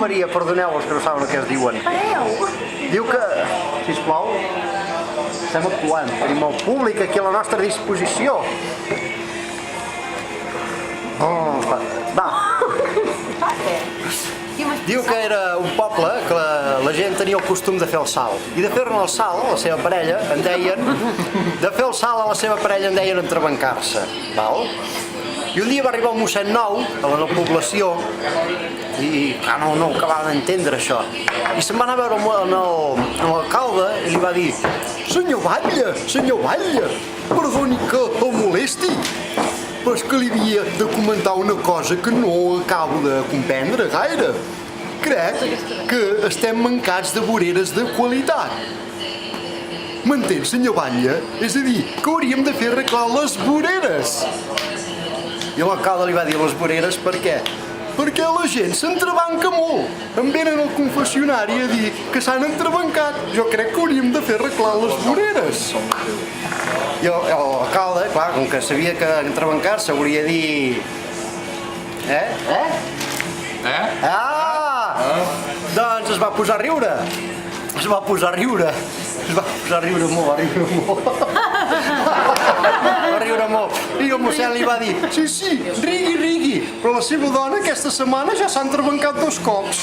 Maria, perdoneu-los que no saben el que es diuen. Pareu! Diu que, sisplau, estem actuant, tenim el públic aquí a la nostra disposició. Oh, va. Diu que era un poble que la gent tenia el costum de fer el salt. I de fer-ne el salt a la seva parella en deien... De fer el salt a la seva parella en deien entrebancar-se, val? I un dia va arribar un mossèn nou a la població i no acabava d'entendre això. I se'n va anar a veure amb l'alcalde i li va dir: senyor Batlle, perdoni que el molesti, però és que li havia de comentar una cosa que no acabo de comprendre gaire. Crec que estem mancats de voreres de qualitat. M'entén, senyor Batlle? És a dir, que hauríem de fer arreglar les voreres. I l'alcalde li va dir: les voreres per què? Perquè la gent s'entrebanca molt. Em venen al confessionari a dir que s'han entrebancat. Jo crec que hauríem de fer arreglar les voreres. I l'alcalde, clar, com que sabia que entrebancar-se volia dir... Doncs es va posar a riure. Va riure molt. I el mossèn li va dir: sí, rigui, però la seva dona aquesta setmana ja s'ha entrebancat 2 cops.